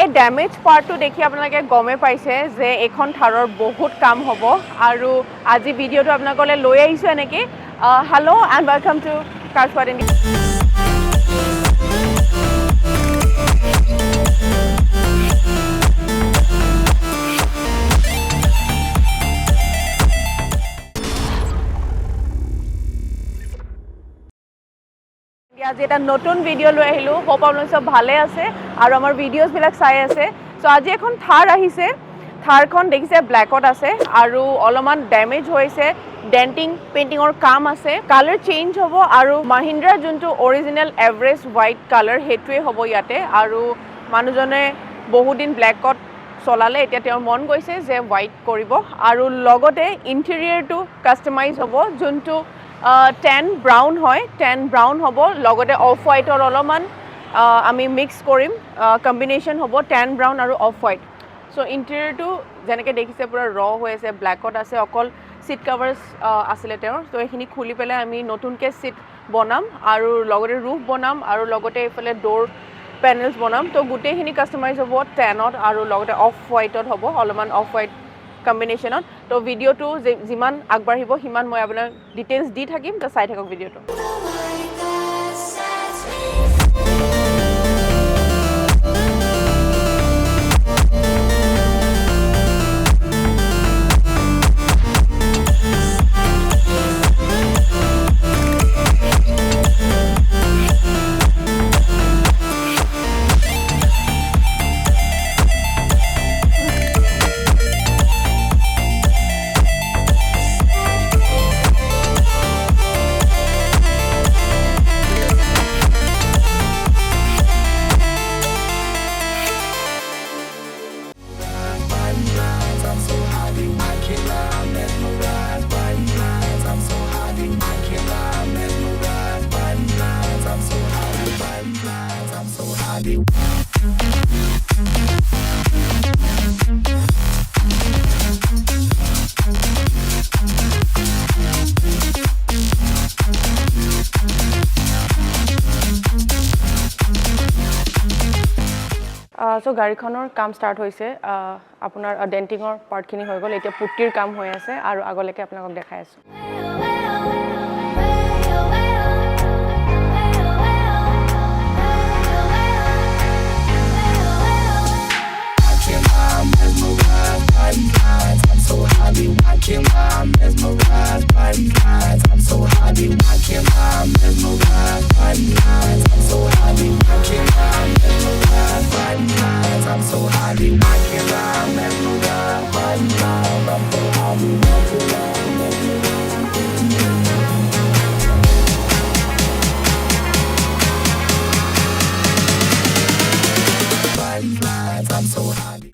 এই ড্যামেজ পাৰ্টটো দেখি আপোনালোকে গমে পাইছে যে এখন থাৰৰ বহুত কাম হ'ব আৰু আজি ভিডিঅ'টো আপোনালোকলৈ লৈ আহিছো এনেকৈ hello' and welcome to cars for India. আজি এটা নতুন ভিডিঅ' লৈ আহিলোঁ, হোপ আপোনালোক চব ভালে আছে আৰু আমাৰ ভিডিঅ'ছবিলাক চাই আছে। চ' আজি এখন থাৰ আহিছে, থাৰখন দেখিছে ব্লেকত আছে আৰু অলপমান ডেমেজ হৈছে, ডেণ্টিং পেইণ্টিঙৰ কাম আছে, কালাৰ চেঞ্জ হ'ব আৰু মাহিন্দ্ৰাৰ যোনটো অৰিজিনেল এভাৰেষ্ট হোৱাইট কালাৰ সেইটোৱে হ'ব ইয়াতে। আৰু মানুহজনে বহুদিন ব্লেকত চলালে, এতিয়া তেওঁৰ মন গৈছে যে হোৱাইট কৰিব আৰু লগতে ইণ্টেৰিয়ৰটো কাষ্টমাইজ হ'ব, যোনটো টেন ব্ৰাউন হয়, টেন ব্ৰাউন হ'ব, লগতে অফ হোৱাইটৰ অলপমান আমি মিক্স কৰিম, কম্বিনেশ্যন হ'ব টেন ব্ৰাউন আৰু অফ হোৱাইট। চ' ইণ্টেৰিয়ৰটো যেনেকৈ দেখিছে পূৰা ৰ হৈ আছে, ব্লেকত আছে, অকল চিট কাভাৰ্ছ আছিলে তেওঁৰ। ত' সেইখিনি খুলি পেলাই আমি নতুনকৈ চিট বনাম আৰু লগতে ৰুফ বনাম আৰু লগতে এইফালে ড'ৰ পেনেলছ বনাম। ত' গোটেইখিনি কাষ্টমাইজ হ'ব টেনত আৰু লগতে অফ হোৱাইটত হ'ব, অলপমান অফ হোৱাইট কম্বিনেশ্যনত। ত' ভিডিঅ'টো যিমান আগবাঢ়িব সিমান মই আপোনাক ডিটেইলছ দি থাকিম, তো চাই থাকক ভিডিঅ'টো। চ' গাড়ীখনৰ কাম ষ্টাৰ্ট হৈছে, আপোনাৰ ডেণ্টিঙৰ পাৰ্টখিনি হৈ গ'ল, এতিয়া পুট্টিৰ কাম হৈ আছে আৰু আগলৈকে আপোনালোকক দেখাই আছোঁ।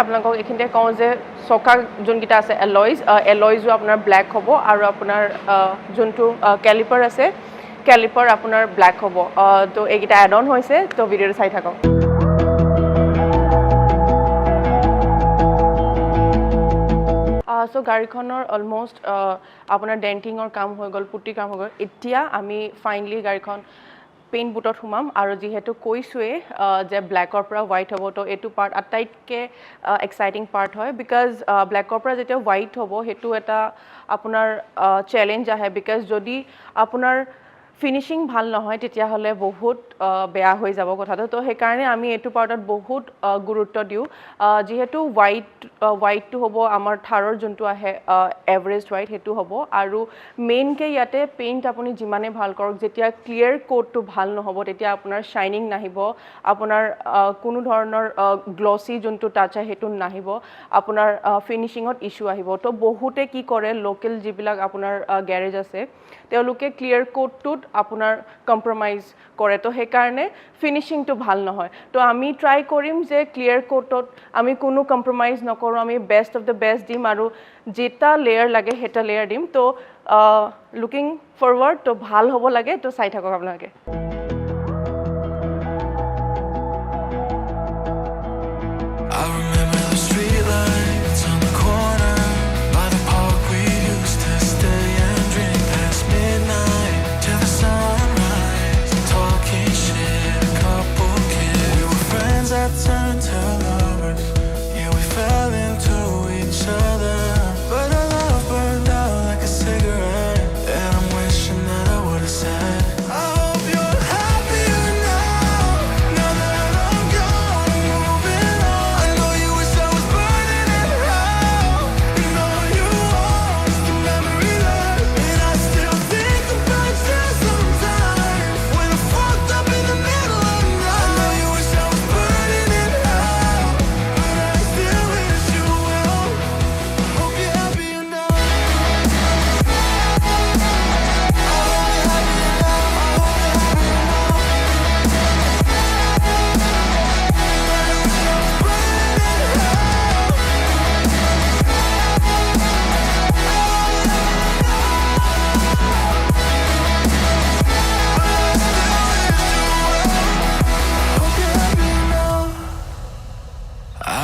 আপোনালোকক এইখিনিতে কওঁ যে চকা যোনকেইটা আছে এলয়জো আপোনাৰ ব্লেক হ'ব আৰু আপোনাৰ যোনটো কেলিপাৰ আছে কেলিপাৰ আপোনাৰ ব্লেক হ'ব। তো এইকেইটা এড অন হৈছে, তো ভিডিঅ'টো চাই থাকক। চ' গাড়ীখনৰ অলমষ্ট আপোনাৰ ডেণ্টিঙৰ কাম হৈ গ'ল, পুট্টিৰ কাম হৈ গ'ল। এতিয়া আমি ফাইনেলি গাড়ীখন পেইণ্ট বুটত সোমাম আৰু যিহেতু কৈছোঁৱেই যে ব্লেকৰ পৰা হোৱাইট হ'ব, তো এইটো পাৰ্ট আটাইতকৈ এক্সাইটিং পাৰ্ট হয়, বিকজ ব্লেকৰ পৰা যেতিয়া হোৱাইট হ'ব সেইটো এটা আপোনাৰ চেলেঞ্জ আহে, বিকজ যদি আপোনাৰ ফিনিচিং ভাল নহয় তেতিয়াহ'লে বহুত বেয়া হৈ যাব কথাটো। তো সেইকাৰণে আমি এইটো পাৰ্টত বহুত গুৰুত্ব দিওঁ, যিহেতু হোৱাইটটো হ'ব আমাৰ থাৰৰ যোনটো আহে এভাৰেষ্ট হোৱাইট সেইটো হ'ব। আৰু মেইনকৈ ইয়াতে পেইণ্ট আপুনি যিমানে ভাল কৰক, যেতিয়া ক্লিয়াৰ কোটটো ভাল নহ'ব তেতিয়া আপোনাৰ শ্বাইনিং নাহিব, আপোনাৰ কোনো ধৰণৰ গ্লছি যোনটো টাচ আহে সেইটো নাহিব, আপোনাৰ ফিনিচিঙত ইছ্যু আহিব। তো বহুতে কি কৰে, লোকেল যিবিলাক আপোনাৰ গেৰেজ আছে তেওঁলোকে ক্লিয়াৰ কোটটোত আপোনাৰ কম্প্ৰমাইজ কৰে, তো সেইকাৰণে ফিনিচিংটো ভাল নহয়। তো আমি ট্ৰাই কৰিম যে ক্লিয়াৰ কোটত আমি কোনো কম্প্ৰমাইজ নকৰোঁ, আমি বেষ্ট অফ দ্য বেষ্ট দিম আৰু যেটা লেয়াৰ লাগে সেইটা লেয়াৰ দিম। তো লুকিং ফৰৱাৰ্ড, তো ভাল হ'ব লাগে, তো চাই থাকক আপোনালোকে। Turn to love.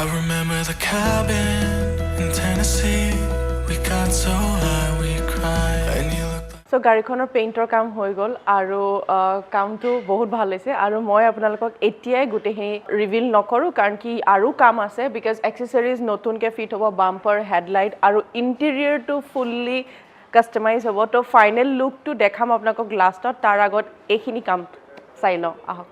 I remember the cabin in Tennessee. We got so high we cried. And you looked So গাড়ীখনৰ পেইণ্টৰ কাম হৈ গ'ল আৰু কামটো বহুত ভাল হৈছে আৰু মই আপোনালোকক এতিয়াই গোটেইখিনি ৰিভিল নকৰোঁ কাৰণ কি আৰু কাম আছে বিকজ এক্সেসৰিজ নতুনকৈ ফিট হ'ব বাম্পাৰ হেডলাইট আৰু ইণ্টেৰিয়ৰটো ফুল্লি কাষ্টমাইজ হ'ব তো ফাইনেল লুকটো দেখাম আপোনালোকক লাষ্টত তাৰ আগত এইখিনি কাম চাই লওঁ আহক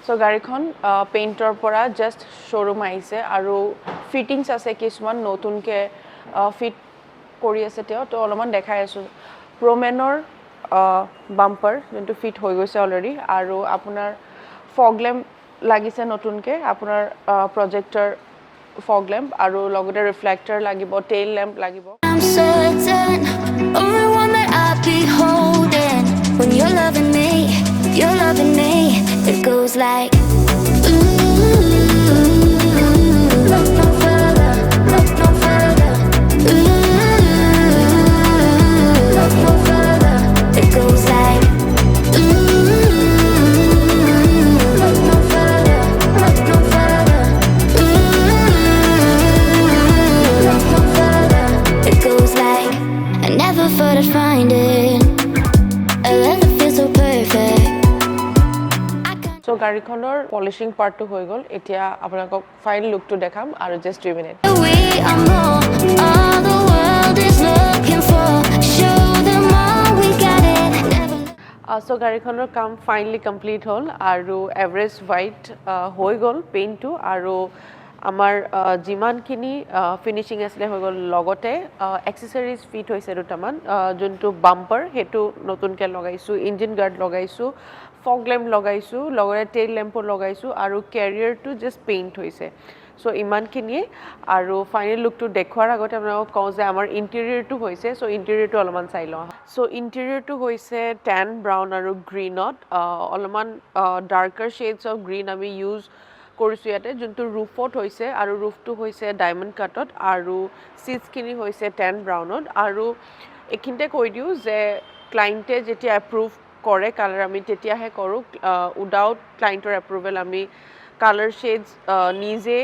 So গাড়ীখন পেইণ্টৰ পৰা জাষ্ট শ্বৰুম আহিছে আৰু ফিটিংছ আছে কিছুমান নতুনকৈ ফিট কৰি আছে তেওঁ তো অলপমান দেখাই আছোঁ প্ৰমেনৰ বাম্পাৰ যোনটো ফিট হৈ গৈছে অলৰেডি আৰু আপোনাৰ ফগ লেম্প লাগিছে নতুনকৈ আপোনাৰ প্ৰজেক্টৰ ফগ লেম্প আৰু লগতে ৰিফ্লেক্টৰ লাগিব টেইল লেম্প লাগিব You're loving me, it goes like look no further, look no further look no further, it goes like look no further, look no further look no further, it goes like I never thought I'd find it a love that feels so perfect So গাড়ীখনৰ polishing পাৰ্টটো হৈ গ'ল এতিয়া আপোনালোকক final লুকটো দেখাম আৰু just 2 minute So গাড়ীখনৰ কাম ফাইনেলি কমপ্লিট হ'ল আৰু এভাৰেষ্ট হোৱাইট হৈ গ'ল পেইণ্টটো আৰু আমাৰ যিমানখিনি ফিনিচিং আছিলে হৈ গ'ল লগতে এক্সেসৰিজ ফিট হৈছে দুটামান যোনটো বাম্পাৰ সেইটো নতুনকৈ লগাইছোঁ ইঞ্জিন গাৰ্ড লগাইছোঁ ফগ লেম্প লগাইছোঁ লগতে টেইল লেম্পো লগাইছোঁ আৰু কেৰিয়াৰটো জাষ্ট পেইণ্ট হৈছে চ' ইমানখিনিয়ে আৰু ফাইনেল লুকটো দেখুৱাৰ আগতে আপোনালোকক কওঁ যে আমাৰ ইণ্টেৰিয়ৰটো হৈছে চ' ইণ্টেৰিয়ৰটো অলপমান চাই লওঁ চ' ইণ্টেৰিয়ৰটো হৈছে টেন ব্ৰাউন আৰু গ্ৰীণত অলপমান ডাৰ্কাৰ শ্বেডছ অফ গ্ৰীণ আমি ইউজ কৰিছোঁ ইয়াতে যোনটো ৰুফত হৈছে আৰু ৰুফটো হৈছে ডায়মণ্ড কাটত আৰু চিটছখিনি হৈছে টেন ব্ৰাউনত আৰু এইখিনিতে কৈ দিওঁ যে ক্লাইণ্টে যেতিয়া এপ্ৰুভ কৰে কালাৰ আমি তেতিয়াহে কৰোঁ উইদাউট ক্লাইণ্টৰ এপ্ৰুভেল আমি কালাৰ শ্বেডছ নিজে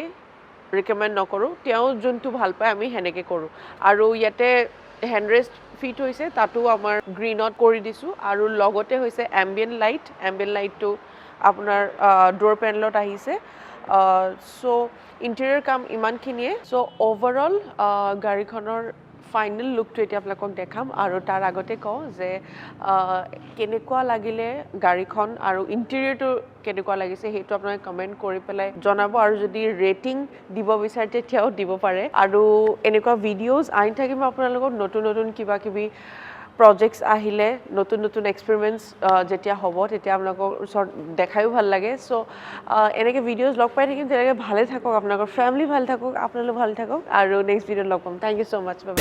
ৰিকমেণ্ড নকৰোঁ তেওঁ যোনটো ভাল পায় আমি সেনেকৈ কৰোঁ আৰু ইয়াতে হেণ্ডৰেষ্ট ফিট হৈছে তাতো আমাৰ গ্ৰীণত কৰি দিছোঁ আৰু লগতে হৈছে এম্বিয়েণ্ট লাইটটো আপোনাৰ ড'ৰ পেনেলত আহিছে চ' ইণ্টেৰিয়ৰ কাম ইমানখিনিয়ে চ' অ'ভাৰঅল গাড়ীখনৰ ফাইনেল লুকটো এতিয়া আপোনালোকক দেখাম আৰু তাৰ আগতে কওঁ যে কেনেকুৱা লাগিলে গাড়ীখন আৰু ইণ্টেৰিয়ৰটো কেনেকুৱা লাগিছে সেইটো আপোনালোকে কমেণ্ট কৰি পেলাই জনাব আৰু যদি ৰেটিং দিব বিচাৰে তেতিয়াও দিব পাৰে আৰু এনেকুৱা ভিডিঅ'জ আহি থাকিব আপোনালোকক নতুন কিবা কিবি প্ৰজেক্টছ আহিলে নতুন এক্সপেৰিমেণ্টছ যেতিয়া হ'ব তেতিয়া আপোনালোকৰ ওচৰত দেখায়ো ভাল লাগে চ' এনেকৈ ভিডিঅ'জ লগ পাই থাকিম তেনেকৈ ভালে থাকক আপোনালোকৰ ফেমিলি ভাল থাকক আপোনালোক ভাল থাকক আৰু নেক্সট ভিডিঅ'ত লগ পাম thank you so' much by